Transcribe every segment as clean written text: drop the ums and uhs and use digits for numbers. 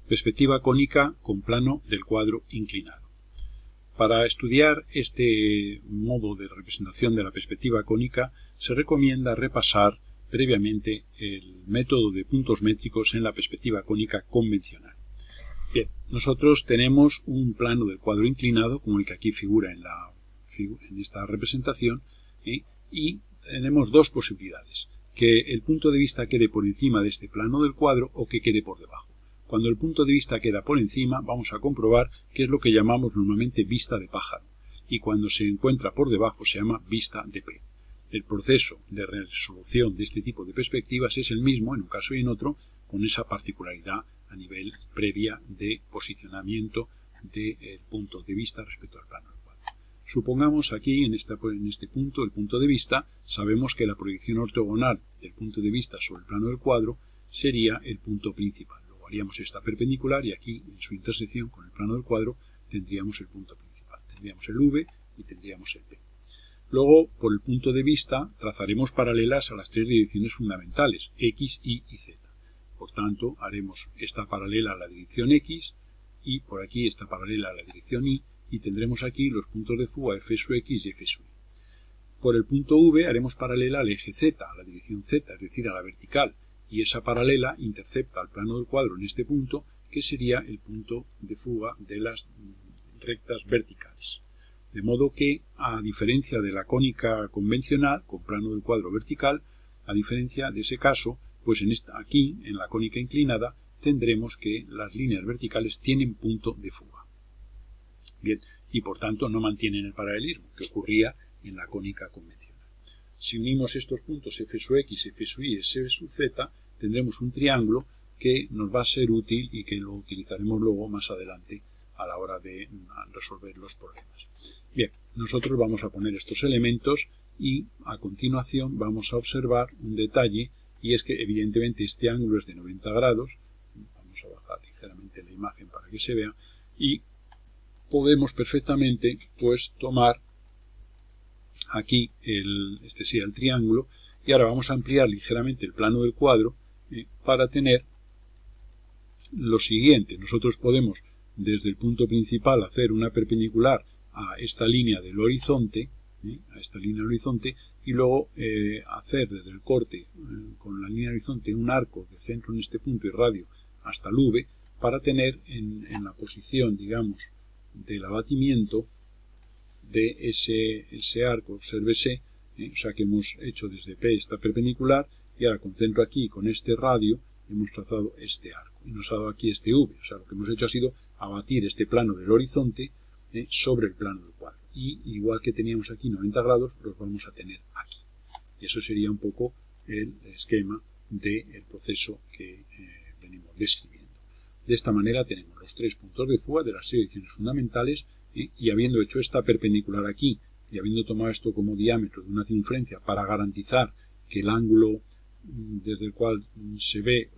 Perspectiva cónica con plano del cuadro inclinado. Para estudiar este modo de representación de la perspectiva cónica se recomienda repasar previamente el método de puntos métricos en la perspectiva cónica convencional. Bien, nosotros tenemos un plano del cuadro inclinado como el que aquí figura en esta representación, y tenemos dos posibilidades: que el punto de vista quede por encima de este plano del cuadro o que quede por debajo. Cuando el punto de vista queda por encima, vamos a comprobar que es lo que llamamos normalmente vista de pájaro, y cuando se encuentra por debajo se llama vista de pez. El proceso de resolución de este tipo de perspectivas es el mismo en un caso y en otro, con esa particularidad a nivel previa de posicionamiento del punto de vista respecto al plano del cuadro. Supongamos aquí, en este punto, el punto de vista, sabemos que la proyección ortogonal del punto de vista sobre el plano del cuadro sería el punto principal. Luego haríamos esta perpendicular y aquí, en su intersección con el plano del cuadro, tendríamos el punto principal. Tendríamos el V y tendríamos el P. Luego, por el punto de vista, trazaremos paralelas a las tres direcciones fundamentales, X, Y y Z. Por tanto, haremos esta paralela a la dirección X y por aquí esta paralela a la dirección Y, y tendremos aquí los puntos de fuga F sub X y F sub Y. Por el punto V haremos paralela al eje Z, a la dirección Z, es decir, a la vertical, y esa paralela intercepta al plano del cuadro en este punto, que sería el punto de fuga de las rectas verticales. De modo que, a diferencia de la cónica convencional, con plano del cuadro vertical, a diferencia de ese caso, pues aquí, en la cónica inclinada, tendremos que las líneas verticales tienen punto de fuga. Bien, y por tanto no mantienen el paralelismo que ocurría en la cónica convencional. Si unimos estos puntos F sub X, F sub Y y F sub Z, tendremos un triángulo que nos va a ser útil y que lo utilizaremos luego más adelante a la hora de resolver los problemas. Bien, nosotros vamos a poner estos elementos y a continuación vamos a observar un detalle, y es que evidentemente este ángulo es de 90 grados, vamos a bajar ligeramente la imagen para que se vea, y podemos perfectamente pues tomar aquí este sería el triángulo, y ahora vamos a ampliar ligeramente el plano del cuadro para tener lo siguiente. Nosotros podemos desde el punto principal hacer una perpendicular a esta línea del horizonte, y luego hacer desde el corte con la línea horizonte un arco de centro en este punto y radio hasta el V, para tener en la posición, digamos, del abatimiento de ese arco, obsérvese, o sea que hemos hecho desde P esta perpendicular, y ahora con centro aquí, con este radio, hemos trazado este arco, y nos ha dado aquí este V, o sea, lo que hemos hecho ha sido abatir este plano del horizonte sobre el plano del cuadro, y igual que teníamos aquí 90 grados, los vamos a tener aquí. Y eso sería un poco el esquema del proceso que venimos describiendo. De esta manera tenemos los tres puntos de fuga de las tres direcciones fundamentales, y habiendo hecho esta perpendicular aquí y habiendo tomado esto como diámetro de una circunferencia para garantizar que el ángulo desde el cual se ve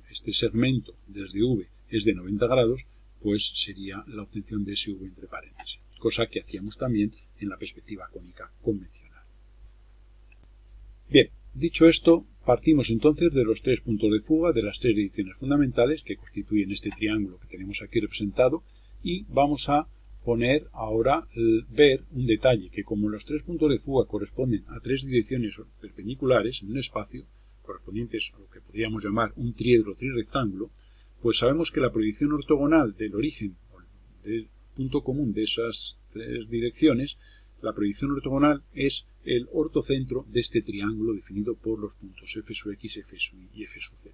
este segmento desde V es de 90 grados, pues sería la obtención de ese V entre paréntesis, cosa que hacíamos también en la perspectiva cónica convencional. Bien, dicho esto, partimos entonces de los tres puntos de fuga de las tres direcciones fundamentales que constituyen este triángulo que tenemos aquí representado, y vamos a poner ahora ver un detalle, que como los tres puntos de fuga corresponden a tres direcciones perpendiculares en un espacio, correspondientes a lo que podríamos llamar un triedro trirrectángulo, pues sabemos que la proyección ortogonal del origen, del punto común de esas tres direcciones, la proyección ortogonal es el ortocentro de este triángulo definido por los puntos F sub X, F sub Y y F sub Z.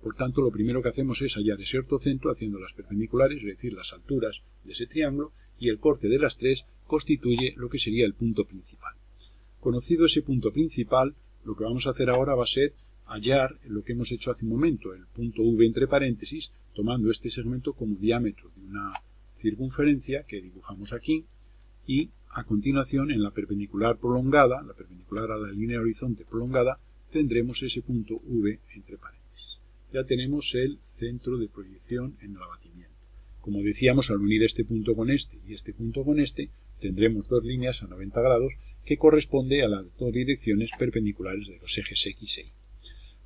Por tanto, lo primero que hacemos es hallar ese ortocentro haciendo las perpendiculares, es decir, las alturas de ese triángulo, y el corte de las tres constituye lo que sería el punto principal. Conocido ese punto principal, lo que vamos a hacer ahora va a ser hallar lo que hemos hecho hace un momento, el punto V entre paréntesis, tomando este segmento como diámetro de una circunferencia que dibujamos aquí, y a continuación en la perpendicular prolongada, la perpendicular a la línea horizonte prolongada, tendremos ese punto V entre paréntesis. Ya tenemos el centro de proyección en el abatimiento. Como decíamos, al unir este punto con este y este punto con este, tendremos dos líneas a 90 grados que corresponde a las dos direcciones perpendiculares de los ejes X e Y.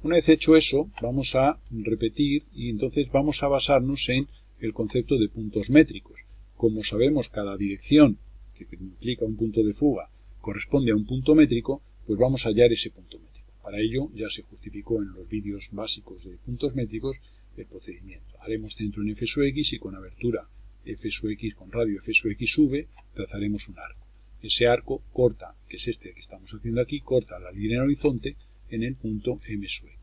Una vez hecho eso, vamos a repetir y entonces vamos a basarnos en el concepto de puntos métricos. Como sabemos, cada dirección que implica un punto de fuga corresponde a un punto métrico, pues vamos a hallar ese punto métrico. Para ello ya se justificó en los vídeos básicos de puntos métricos el procedimiento. Haremos centro en f sub x y con abertura f sub x con radio f sub x v trazaremos un arco. Ese arco corta, que es este que estamos haciendo aquí, corta la línea en horizonte en el punto m sub x.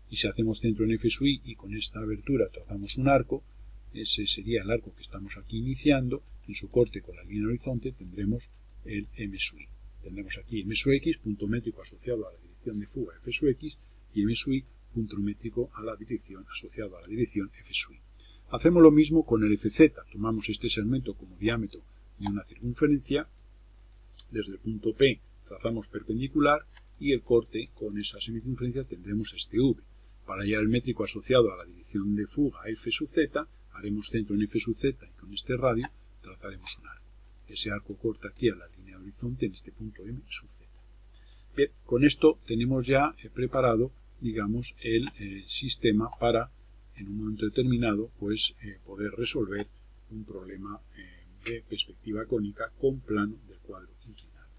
Y si hacemos centro en f sub y y con esta abertura trazamos un arco, ese sería el arco que estamos aquí iniciando, en su corte con la línea en horizonte tendremos el m sub y. Tendremos aquí m sub x, punto métrico asociado a la dirección de fuga f sub x, y m sub y, punto métrico a la dirección asociado a la dirección f sub y. Hacemos lo mismo con el fz. Tomamos este segmento como diámetro de una circunferencia. Desde el punto P trazamos perpendicular y el corte con esa semicircunferencia tendremos este V. Para hallar el métrico asociado a la dirección de fuga f sub z, haremos centro en f sub z y con este radio trazaremos un arco. Ese arco corta aquí a la línea horizonte en este punto m sub z. Bien, con esto tenemos ya preparado, digamos, el sistema para, en un momento determinado, pues poder resolver un problema de perspectiva cónica con plano del cuadro inclinado.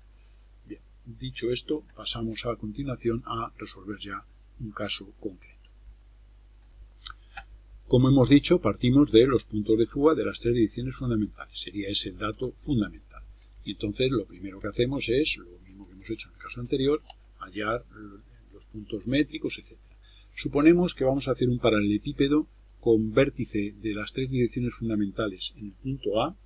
Bien, dicho esto, pasamos a continuación a resolver ya un caso concreto. Como hemos dicho, partimos de los puntos de fuga de las tres direcciones fundamentales. Sería ese el dato fundamental. Y entonces lo primero que hacemos es, lo mismo que hemos hecho en el caso anterior, hallar los puntos métricos, etc. Suponemos que vamos a hacer un paralelepípedo con vértice de las tres direcciones fundamentales en el punto A,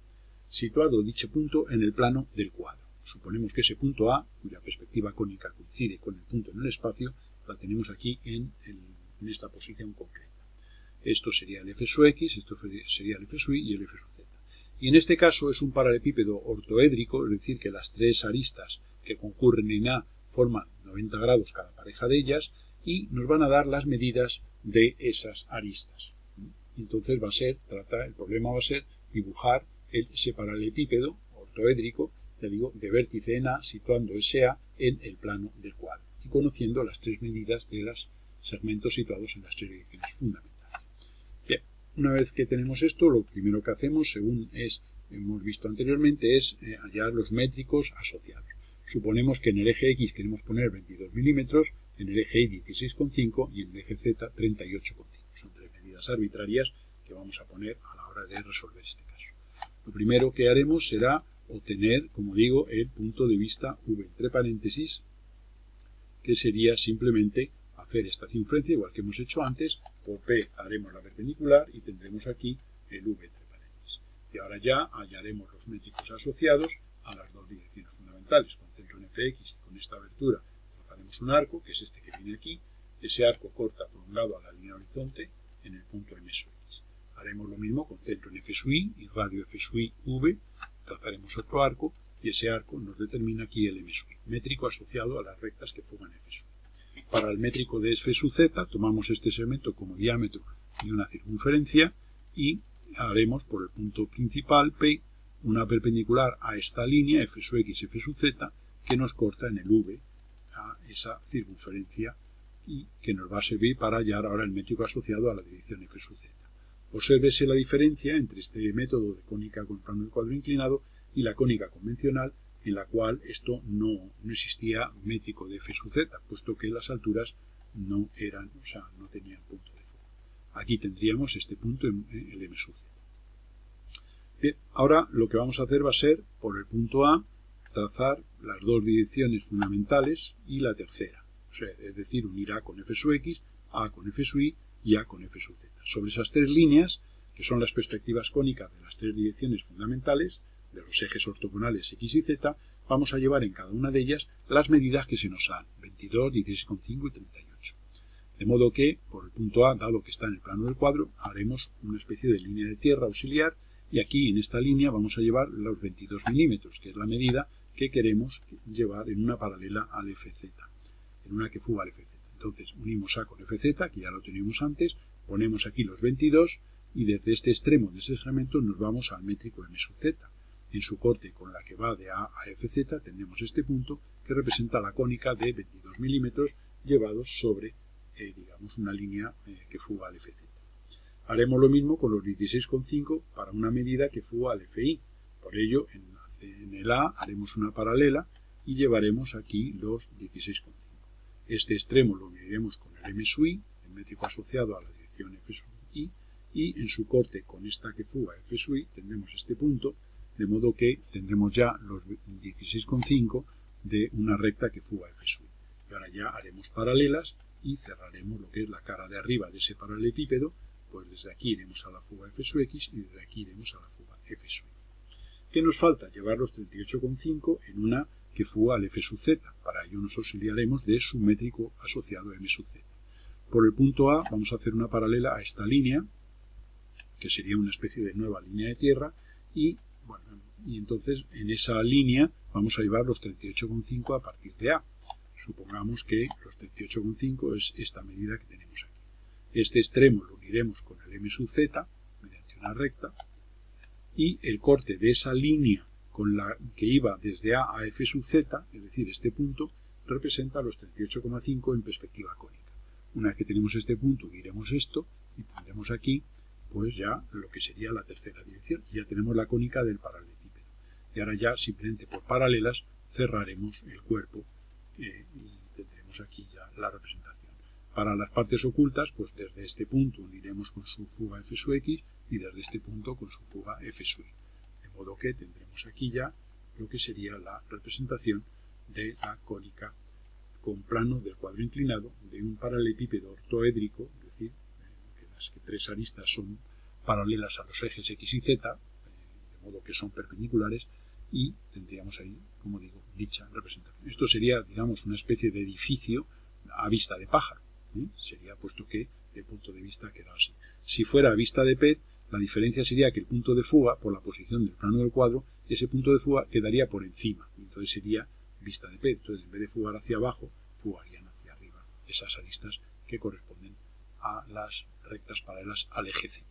situado dicho punto en el plano del cuadro. Suponemos que ese punto A, cuya perspectiva cónica coincide con el punto en el espacio, la tenemos aquí en esta posición concreta. Esto sería el f sub x, esto sería el f sub y y el f sub z. Y en este caso es un paralelepípedo ortoédrico, es decir, que las tres aristas que concurren en A forman 90 grados cada pareja de ellas y nos van a dar las medidas de esas aristas. Entonces el problema va a ser dibujar ese paralelepípedo ortoédrico, ya digo, de vértice en A, situando ese A en el plano del cuadro y conociendo las tres medidas de los segmentos situados en las tres direcciones fundamentales. Bien, una vez que tenemos esto, lo primero que hacemos, según hemos visto anteriormente, es hallar los métricos asociados. Suponemos que en el eje X queremos poner 22 milímetros, en el eje Y 16,5 y en el eje Z 38,5. Son tres medidas arbitrarias que vamos a poner a la hora de resolver este caso. Lo primero que haremos será obtener, como digo, el punto de vista V entre paréntesis, que sería simplemente hacer esta circunferencia, igual que hemos hecho antes. Por P haremos la perpendicular y tendremos aquí el V entre paréntesis. Y ahora ya hallaremos los métricos asociados a las dos direcciones fundamentales. Con centro en Fx y con esta abertura trazaremos un arco, que es este que viene aquí. Ese arco corta por un lado a la línea horizonte en el punto M sub x. Haremos lo mismo con centro en F sub i y radio F sub i V. Trazaremos otro arco y ese arco nos determina aquí el M sub i, métrico asociado a las rectas que forman F sub i. Para el métrico de F sub z tomamos este segmento como diámetro y una circunferencia y haremos por el punto principal P una perpendicular a esta línea F sub x, F sub z que nos corta en el V a esa circunferencia y que nos va a servir para hallar ahora el métrico asociado a la dirección F sub z. Obsérvese la diferencia entre este método de cónica con plano del cuadro inclinado y la cónica convencional, en la cual esto no existía métrico de F sub z, puesto que las alturas no tenían punto de fuga. Aquí tendríamos este punto en el M sub z. Bien, ahora lo que vamos a hacer va a ser, por el punto A, trazar las dos direcciones fundamentales y la tercera. Es decir, unir A con F sub x, A con F sub y y A con F sub z. Sobre esas tres líneas, que son las perspectivas cónicas de las tres direcciones fundamentales, de los ejes ortogonales X y Z, vamos a llevar en cada una de ellas las medidas que se nos dan, 22, 16,5 y 38. De modo que, por el punto A, dado que está en el plano del cuadro, haremos una especie de línea de tierra auxiliar y aquí en esta línea vamos a llevar los 22 milímetros, que es la medida que queremos llevar en una paralela al FZ, en una que fuga al FZ. Entonces unimos A con FZ, que ya lo teníamos antes, ponemos aquí los 22 y desde este extremo de ese segmento nos vamos al métrico M sub Z. En su corte con la que va de A a FZ tendremos este punto que representa la cónica de 22 milímetros llevados sobre digamos, una línea que fuga al FZ. Haremos lo mismo con los 16,5 para una medida que fuga al FI. Por ello, en el A haremos una paralela y llevaremos aquí los 16,5. Este extremo lo uniremos con el M sub I, el métrico asociado a la dirección F sub I, y en su corte con esta que fuga F sub I tendremos este punto, de modo que tendremos ya los 16,5 de una recta que fuga F sub I. Y ahora ya haremos paralelas y cerraremos lo que es la cara de arriba de ese paralelepípedo, pues desde aquí iremos a la fuga F sub X y desde aquí iremos a la fuga F sub Y. ¿Qué nos falta? Llevar los 38,5 en una que fuga al F sub Z. Para ello nos auxiliaremos de su métrico asociado M sub Z. Por el punto A vamos a hacer una paralela a esta línea, que sería una especie de nueva línea de tierra, y entonces en esa línea vamos a llevar los 38,5 a partir de A. Supongamos que los 38,5 es esta medida que tenemos aquí. Este extremo lo uniremos con el M sub Z mediante una recta, y el corte de esa línea con la que iba desde A a F sub Z, es decir, este punto, representa los 38,5 en perspectiva cónica. Una vez que tenemos este punto, uniremos esto y tendremos aquí pues ya lo que sería la tercera dirección. Ya tenemos la cónica del paralelepípedo. Y ahora ya simplemente por paralelas cerraremos el cuerpo y tendremos aquí ya la representación. Para las partes ocultas, pues desde este punto uniremos con su fuga F sub X y desde este punto con su fuga F sub Y. De modo que tendremos aquí ya lo que sería la representación de la cónica con plano del cuadro inclinado de un paralelepípedo ortoédrico, es decir, que las tres aristas son paralelas a los ejes X y Z, de modo que son perpendiculares, y tendríamos ahí, como digo, dicha representación. Esto sería, digamos, una especie de edificio a vista de pájaro. Sería puesto que el punto de vista queda así. Si fuera a vista de pez, la diferencia sería que el punto de fuga, por la posición del plano del cuadro, ese punto de fuga quedaría por encima. Entonces sería vista de pez. Entonces, en vez de fugar hacia abajo, fugarían hacia arriba esas aristas que corresponden a las rectas paralelas al eje Z.